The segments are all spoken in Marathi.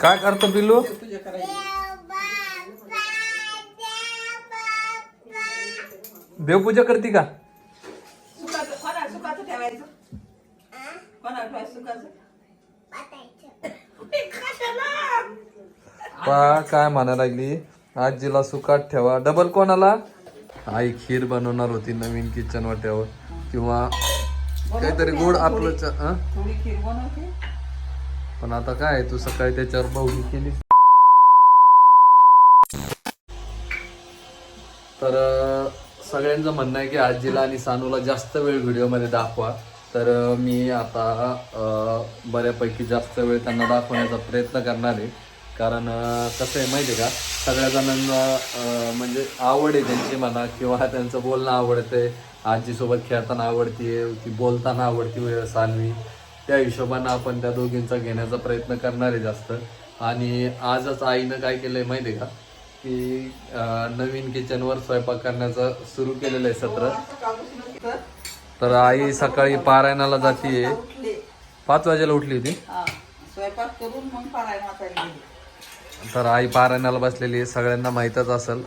काय करतो पिल्लू? पूजा करायची. देवपूजा करते का? सुकाचं सुकाचं ठेवायचं. कोणा ठेवायचं सुकाचं? कशाला? पा काय म्हणा लागली, आजीला सुकाट ठेवा. डबल कोणाला? आई खीर बनवणार होती नवीन किचन वाट्यावर, किंवा काहीतरी गोड आपलं थोडी खीर बनवते. पण आता काय तू सकाळी त्याच्यावर बहुली केली. तर सगळ्यांचं म्हणणं आहे की आजीला आणि सानूला जास्त वेळ व्हिडिओमध्ये दाखवा. तर मी आता बऱ्यापैकी जास्त वेळ त्यांना दाखवण्याचा प्रयत्न करणार आहे. कारण कसं आहे माहिती आहे का, सगळ्या जणांना म्हणजे आवड आहे त्यांची म्हणा, किंवा त्यांचं बोलणं आवडतंय, आजीसोबत खेळताना आवडते, ती बोलताना आवडती सानवी. त्या हिशोबानं आपण त्या दोघींचा घेण्याचा प्रयत्न करणार आहे जास्त. आणि आजच आईनं काय केलं आहे माहिती आहे का, की नवीन किचनवर स्वयंपाक करण्याचं सुरू केलेलं आहे सत्र. तर आई सकाळी पारायणाला जातीये. 5 वाजेला उठली होती. स्वयंपाक करून मग पारायण वाचायला गेली. तर आई पारायणाला बसलेली आहे. सगळ्यांना माहीतच असेल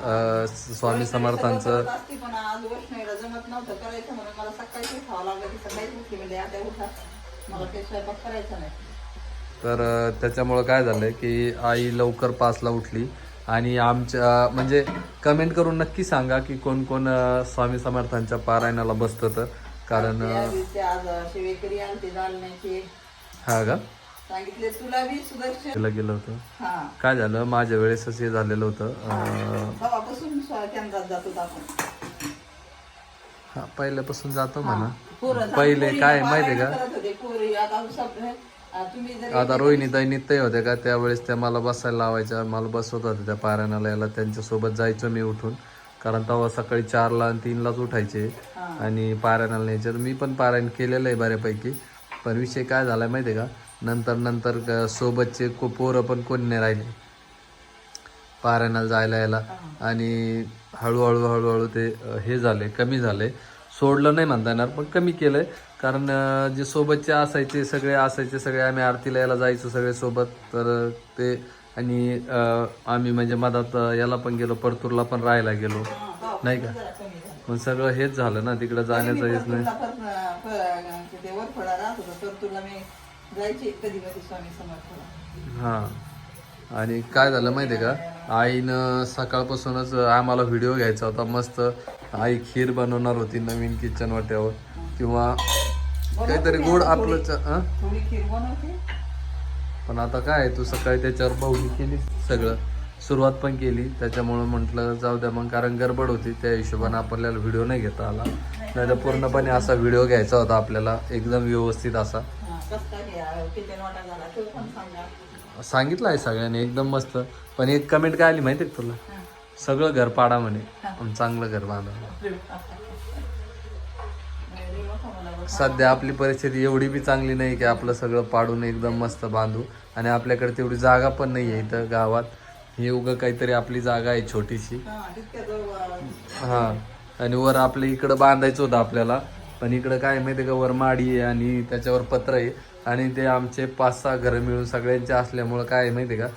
स्वामी समर्थांचं. पण आज वैष्णवीला जमत नव्हतं करायचं म्हणून मला सकाळी उठावं लागलं. की सकाळीच उठली म्हणजे आता उठा, मला ते स्वयंपाक करायचा नाही. तर त्याच्यामुळं काय झालंय की आई लवकर 5ला उठली. आणि आमच्या म्हणजे कमेंट करून नक्की सांगा की कोण कोण स्वामी समर्थांच्या पारायणाला बसतं. तर कारण आज शिवेकरी आलते जालन्याचे. हा का सांगितले तुला बी सुदर्शन गेलं होतं. काय झालं, माझ्या वेळेसच हे झालेलं होतं. तेव्हापासून केंद्रात जात होता आपण. हा पहिल्यापासून जातो म्हणा. पोरं पहिले काय माहितीये का, करत होते पोरी. आता तुम्ही जर आता रोहिणी ताई नित्य होते का, त्यावेळेस त्या मला बसायला लावायच्या, मला बसवत होत्या त्या पारायणाला याला. त्यांच्यासोबत जायचो मी उठून, कारण तेव्हा सकाळी 4ला आणि 3लाच उठायचे आणि पारायणाला न्यायचे. तर मी पण पारायण केलेलं आहे बऱ्यापैकी. पण विषय काय झाला माहिती आहे का, नंतर सोबतचे पोरं पण कोणी नाही राहिले पारायणाला जायला यायला. आणि हळूहळू ते हे झाले, कमी झाले. सोडलं नाही म्हणता येणार, पण कमी केलंय. कारण जे सोबतचे असायचे सगळे आम्ही आरतीला यायला जायचो सगळे सोबत. तर ते आणि आम्ही म्हणजे मधात याला पण गेलो, परतूरला पण राहायला गेलो नाही का. पण सगळं हेच झालं ना, तिकडं जाण्याचं हेच नाही. हां. आणि काय झालं माहिती आहे का, आईनं सकाळपासूनच आम्हाला व्हिडिओ घ्यायचा होता मस्त. आई खीर बनवणार होती नवीन किचन वाट्यावर, किंवा काहीतरी गोड आपलं थोडी खीर बनवते. पण आता काय तू सकाळी त्याच्यावर बहुली केली, सगळं सुरुवात पण केली. त्याच्यामुळं म्हटलं जाऊ द्या मग, कारण गडबड होती. त्या हिशोबाने आपल्याला व्हिडिओ नाही घेता आला. नाही तर पूर्णपणे असा व्हिडिओ घ्यायचा होता आपल्याला, एकदम व्यवस्थित असा. सांगितलं आहे सगळ्यांनी एकदम मस्त. पण एक कमेंट काय आली माहिती आहे तुला, सगळं घर पाडा म्हणे, चांगलं घर बांधा. सध्या आपली परिस्थिती एवढी बी चांगली नाही की आपलं सगळं पाडून एकदम मस्त बांधू. आणि आपल्याकडे तेवढी जागा पण नाही आहे इथं गावात. हे उगं काहीतरी आपली जागा आहे छोटीशी. हां. आणि वर आपल्या इकडं बांधायचं होतं आपल्याला, पण इकडं काय माहिती आहे का, वर माडी आहे आणि त्याच्यावर पत्र आहे. आणि ते आमचे 5-6 घरं मिळून सगळ्यांचे असल्यामुळं काय माहिती आहे का,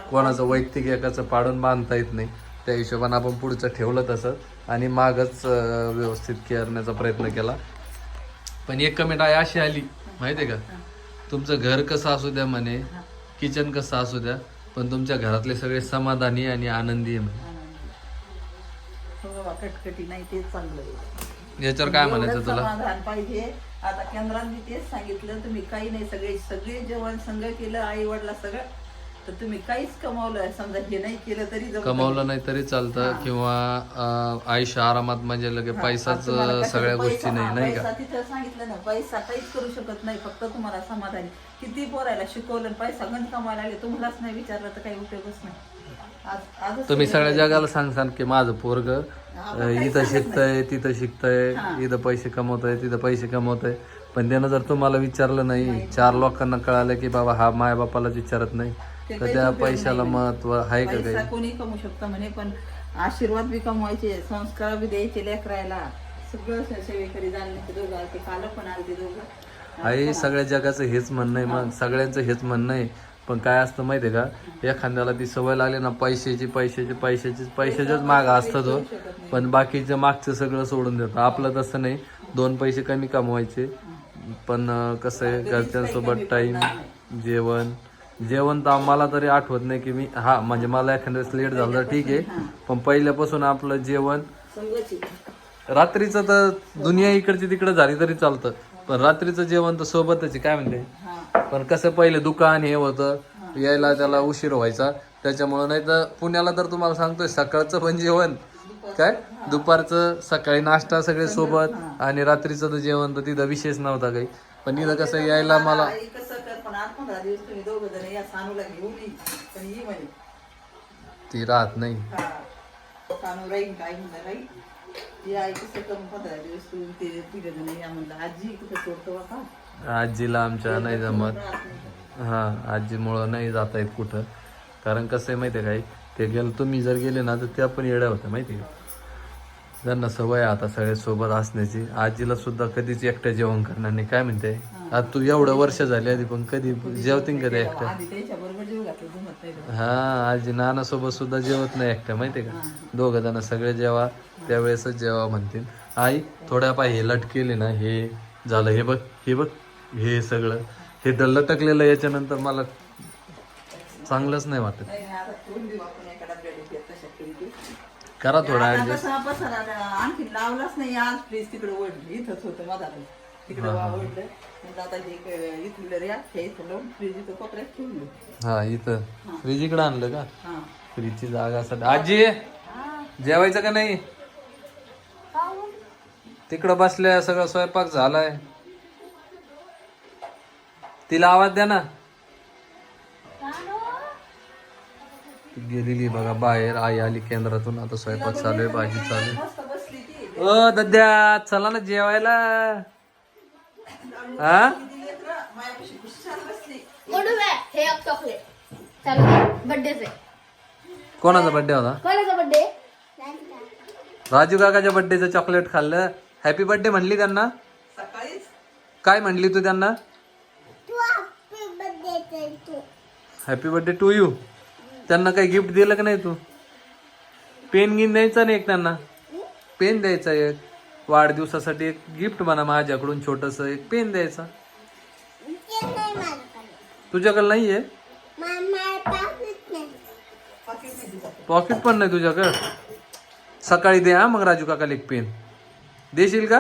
कोणाचं वैयक्तिक एकाचं पाडून बांधता येत नाही. त्या हिशोबाने आपण पुढचं ठेवलं तसं आणि मागच व्यवस्थित करण्याचा प्रयत्न केला. पण एक कमेंट आहे अशी आली माहिती आहे का, तुमचं घर कसं असू द्या म्हणे, किचन कसं असू द्या, पण तुमच्या घरातले सगळे समाधानी आणि आनंदी आहे म्हणे. कटकटी नाही तेच चांगलं. याच्यावर काय म्हणायचं तुला? समाधान पाहिजे. आता केंद्रात मी तेच सांगितलं, तुम्ही काही नाही, सगळे जेवण संघ केलं, आई वडला सगळं, तर तुम्ही काहीच कमावलं समजा, हे नाही केलं तरी कमावलं नाही तरी चालतं, किंवा आयुष्य आरामात म्हणजे लगे पैसाच सगळ्या गोष्टी नाही का. तिथं सांगितलं ना, पैसा काहीच करू शकत नाही, फक्त तुम्हाला समाधानी. किती पोरायला शिकवलं, पैसा गंज कमायला लागले, तुम्हालाच नाही विचारलं तर काही उपयोगच नाही. तुम्ही सगळ्या जगाला सांगसान की माझं पोरग इथं शिकतंय, तिथं शिकतंय, इथं पैसे कमवतंय, तिथं पैसे कमवतंय. पण त्यानं जर तुम्हाला विचारलं नाही, 4 लोकांना कळालं की बाबा हा माय बापालाच विचारत नाही, तर त्या पैशाला महत्व आहे का काही? कोणी कमवू शकतं म्हणे, पण आशीर्वाद बी कमवायचे, संस्कार बी द्यायचे लेकरायला. सगळं सेवेकरी जाणण्याचे दोघं ते काल पण आले ते दोघं. आई सगळ्या जगाचं हेच म्हणणं आहे, मग सगळ्यांचं हेच म्हणणं आहे. पण काय असतं माहितीये का, एखाद्याला ती सवय लागली ना पैशाचीच माग असतं तो, पण बाकीचं मागचं सगळं सोडून देतो. आपलं तसं नाही, 2 पैसे कमी कमवायचे, पण कसं आहे घरच्यांसोबत टाइम, जेवण तर मला तरी आठवत नाही की मी म्हणजे मला एखाद्या वेळेस लेट झालं तर ठीक आहे, पण पहिल्यापासून आपलं जेवण रात्रीचं तर दुनिया इकडची तिकडे झाली तरी चालतं, पण रात्रीचं जेवण तर सोबतच आहे. काय म्हणते, पण कसं पहिले दुकान हे होतं, यायला त्याला उशीर व्हायचा, त्याच्यामुळं. नाही तर पुण्याला तर तुम्हाला सांगतोय सकाळचं पण जेवण काय, दुपारचं सकाळी नाश्ता सगळे सोबत, आणि रात्रीचं तर जेवण तर तिथं विशेष नव्हता काही. पण इथं कसं यायला मला ती राहत नाही. आजीला आमच्या नाही जमत. आजीमुळं नाही जाता येत कुठं, कारण कसं आहे माहिती आहे काय, ते गेलं तुम्ही जर गेले ना तर त्या पण येड्या होत्या माहिती आहे का. त्यांना सवय आता सगळे सोबत असण्याची. आजीला सुद्धा कधीच एकट्या जेवण करणार नाही. काय म्हणते, आता तू एवढं वर्ष झाली आधी पण कधी जेवतीन कधी एकट्या. आजी नानासोबत सुद्धा जेवत नाही एकट्या माहिती आहे का. 2 जण सगळे जेवा त्यावेळेसच जेवा म्हणतील. आई थोड्या पाय हे लटकेले ना, हे झालं, हे बघ हे सगळं हे लटकलेलं, याच्यानंतर मला चांगलंच नाही वाटत. करा थोडा ऍडजस्ट. आणखी लावलाच नाही आज, फ्रीज तिकडे ओढली, इथंच होतं मधात तिकडे ओढलं. आता हे इथलं रे इथं लावून फ्रीज इथं कोपऱ्यात ठेवलं. इथं फ्रीज इकडे आणलं का, फ्रीजची जागा असं. आजी जेवायचं का नाही, तिकडं बसल्या, सगळं स्वयंपाक झालाय, तिला आवाज द्या ना. गेलेली बघा बाहेर, आई आली केंद्रातून, आता स्वयंपाक चालू आहे, भाजी चालू आहे. दद्या चला ना जेवायला. कोणाचा बर्थडे होता, राजू काकाच्या बर्थडेचं चॉकलेट खाल्लं. हॅपी बर्थडे म्हणली त्यांना, काय म्हणली तू त्यांना, हॅपी बर्थडे टू यू. त्यांना काही गिफ्ट दिलं का नाही तू, पेन घेऊन द्यायचा नाही एक, त्यांना पेन द्यायचा एक, वाढदिवसासाठी एक गिफ्ट म्हणा माझ्याकडून छोटस एक पेन द्यायचा. तुझ्याकडे नाहीये पॉकेट पण नाही तुझ्याकडे, सकाळी दे मग राजू काकाला एक पेन देशील का,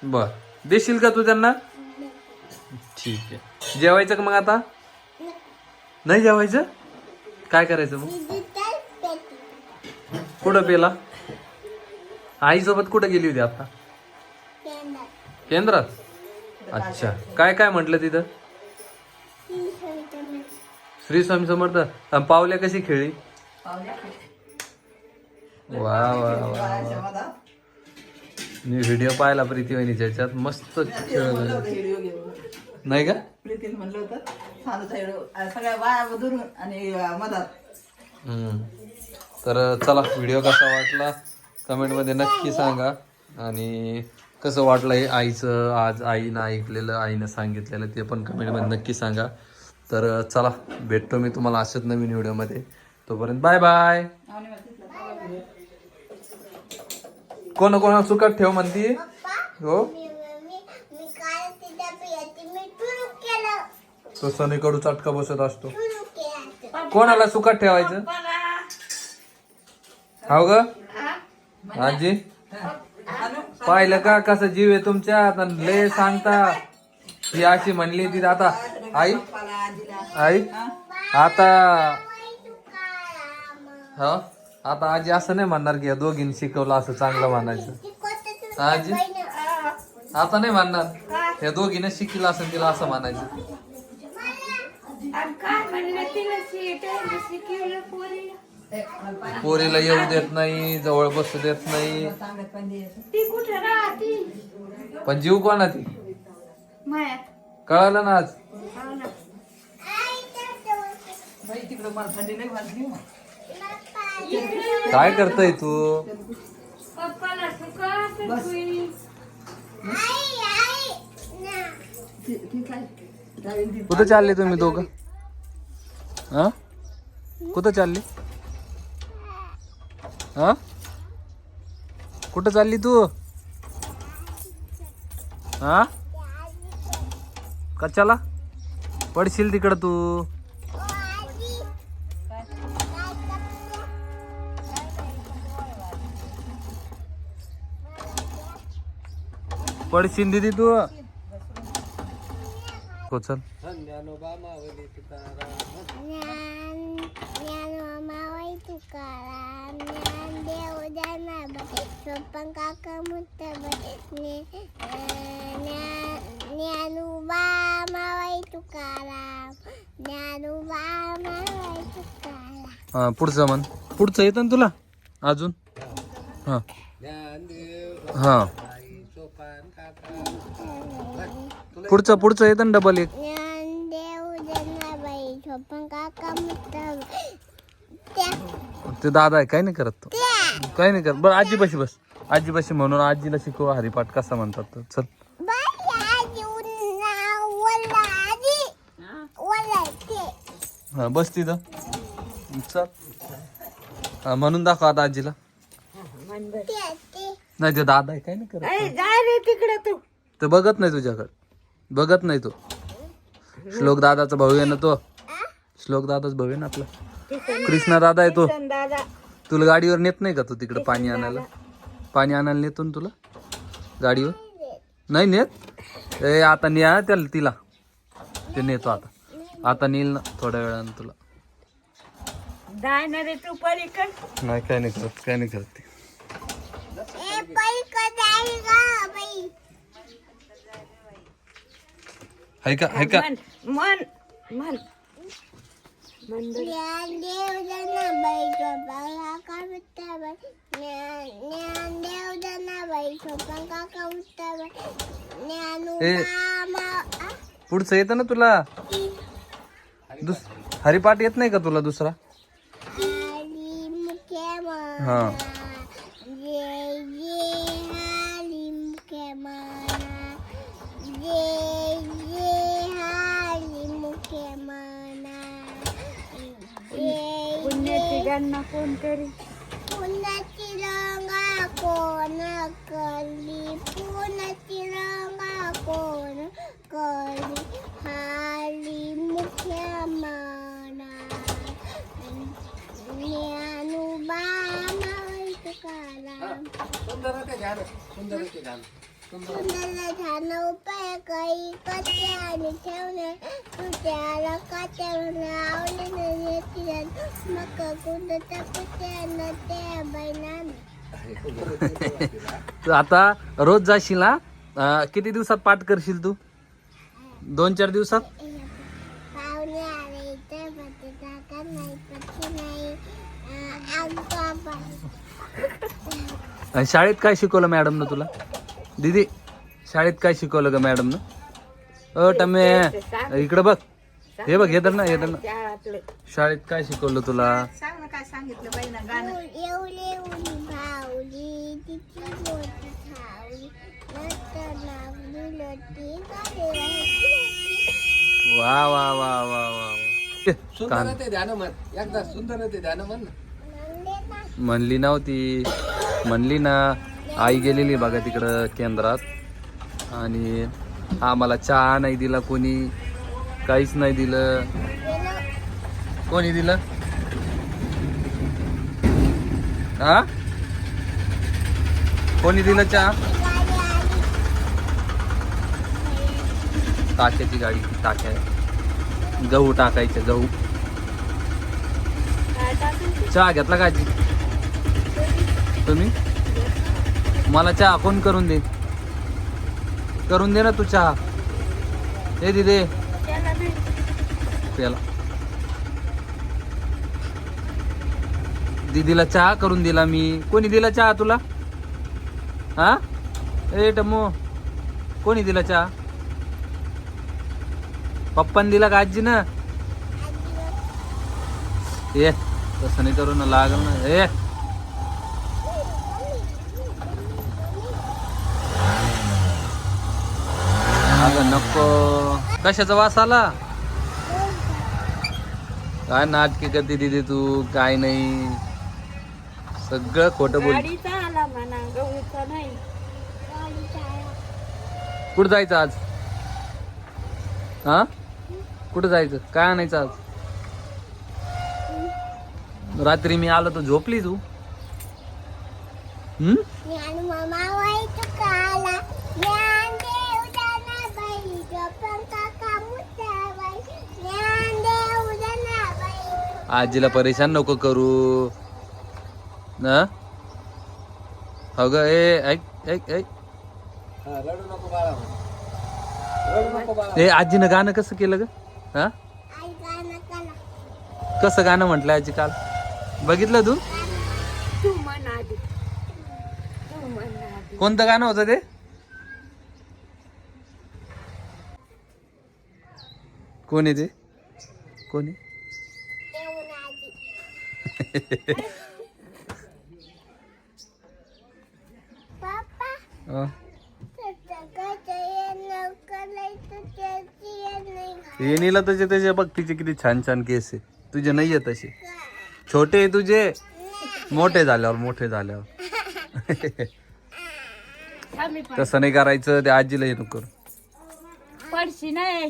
बर देशील का तू त्यांना, ठीक आहे. जेवायचं का मग आता, नाही जेवायचं, काय करायचं मग, कुठं पेला, आईसोबत कुठं गेली होती आता, केंद्रात. अच्छा, काय काय म्हटलं तिथं, श्री स्वामी समर्थ. पावल्या कशी खेळली, वा वा वा, मी व्हिडिओ पाहिला प्रीती वहिनीच्या याच्यात, मस्त खेळ नाही का, प्रीतीने म्हणलं होतं सगळ्या बाया दुरून आणि मधात. तर चला, व्हिडिओ कसा वाटला कमेंटमध्ये नक्की सांगा, आणि कसं वाटलं हे आईचं, आज आईनं ऐकलेलं, आईनं सांगितलेलं ते पण कमेंटमध्ये नक्की सांगा. तर चला, भेटतो मी तुम्हाला अशाच नवीन व्हिडिओमध्ये, तोपर्यंत बाय बाय. कोणा सुखात ठेव म्हणती, हो तो सनीकडू चटका बसत असतो. कोणाला सुखात ठेवायचं, हाव ग आजी, पाहिलं का कसं जीव आहे तुमच्या, आता लय सांगता. ही अशी म्हणली ती, आता आई आता हा, आता आजी असं नाही म्हणणार की या दोघींनी शिकवलं असं चांगलं म्हणायचं. आजी आता नाही म्हणणार, या दोघीने शिकलं असं तिला असं म्हणायचं. पोरीला येऊ देत नाही, जवळ बसू देत नाही, पण जीव कोणा ती कळालं ना आज. काय करतय तू, कुठं चालले तुम्ही दोघं? हा कुठं चालली? हा कुठं चालली तू? हा कशाला पडशील तिकडं तू? पडशील दीदी तू? हो चल. हा पुढचं म्हण. पुढचं येतं ना तुला अजून? हा हा पुढचं येतं ना डबल एक. ते दादा आहे काय नाही करत तो. काही नाही करत. बरं आजीपाशी बस. आजीपाशी म्हणून आजीला शिकव हरिपाठ कसा म्हणतात तर. चल हा बस तिथं. चल हा, म्हणून दाखव आता आजीला. नाही ते दादा आहे काय नाही करत. तिकडे तू ते बघत नाही तुझ्याकडे. बघत नाही तो. श्लोक दादाचा भाऊ आहे ना तो. श्लोक दादाच भाऊ आहे ना आपला. कृष्णा दादा आहे तो. तुला गाडीवर नेत नाही का तू तिकडे पाणी आणायला? पाणी आणायला नेतो ना तुला गाडीवर? नाही नेत. ए आता न्या त्याला तिला. ते नेतो आता. आता नेईल ना थोड्या वेळानं तुला. नाही काय नाही करत. काय नाही करत ते. हाय का हाय का? पुढचं येतं ना तुला? हरिपाठ येत नाही का तुला दुसरा? हा कोणतरी पुण्याची रंगा कोण करली, पुण्याची रंगा कोण करली, हाली मुख्या माना ज्ञानोबा मावळ तुकाराम. सुंदर झालं उपाय काही कच्चे आणि ठेवणे तुझ्याला काच्या आवडीने मग कुंडच्या पुत्यानं त्या बैलानं. तू आता रोज जाशील ना? किती दिवसात पाठ करशील तू? 2-4 दिवसात? पाहुणे आले तर जागा नाही पक्षी नाही आणि शाळेत काय शिकवलं मॅडमनं तुला? दीदी शाळेत काय शिकवलं ग मॅडमनं? टमे इकडं बघ. हे बघ येतं ना येतं ना. शाळेत काय शिकवलं तुला? सांग ना काय सांगितलं बाई ना गाणं. एवढे उडी भावली तिची मोठी खावली नंतर लागली लटी वा वा वा वा वा. म्हणली नव्हती. म्हणली ना आई गेलेली बघा तिकडं केंद्रात आणि आम्हाला चहा नाही दिला कोणी. काहीच नाही दिलं. कोणी दिलं? हा कोणी दिलं चहा? टाक्याची गाडी. टाक्या गहू टाकायचे. गहू चहा घेतला का आजी तुम्ही? मला चहा कोण करून दे? करून दे ना तू चहा. हे दिदे त्याला दीदीला चहा करून दिला मी. कोणी दिला चहा तुला? हा ए टमो कोणी दिला चहा? पप्पान दिला का आजी ना? ये तसं नाही करू ना लागल ना. ए अगं नको. कशाचा वास आला? काय नाटके करते तिथे तू? काय नाही, सगळं खोटं बोल. गाडीचा आला म्हणा, गहूचा नाही. कुठं जायचं आज? हा, कुठं जायचं? काय आणायचं आज? रात्री मी आलो तर झोपली तू? ज्ञान मामा वाईट काला ज्ञान देव जनाबाई जोपर्यंत काका मुद्दाबाई ज्ञान देव जनाबाई. आजीला परेशान नको करू ना. हो ग, ऐक ऐक ऐक. ए, आजीनं गाणं कसं केलं ग? हा, आई गाणं कला कसं गाणं म्हटलं आजी काल? बघितलं तू? तू म्हण आधी, तू म्हण आधी. कोणतं गाणं होतं ते? कोणी ते? कोणी? देऊन आजी. पप्पा अं, येणीला त्याचे बघ, तिचे किती छान छान केस आहे. तुझे नाहीये तसे. छोटे आहे तुझे, मोठे झाल्यावर थांब मी पण. तसं नाही करायचं. ते आजीला हे नको करू. पडशी नाही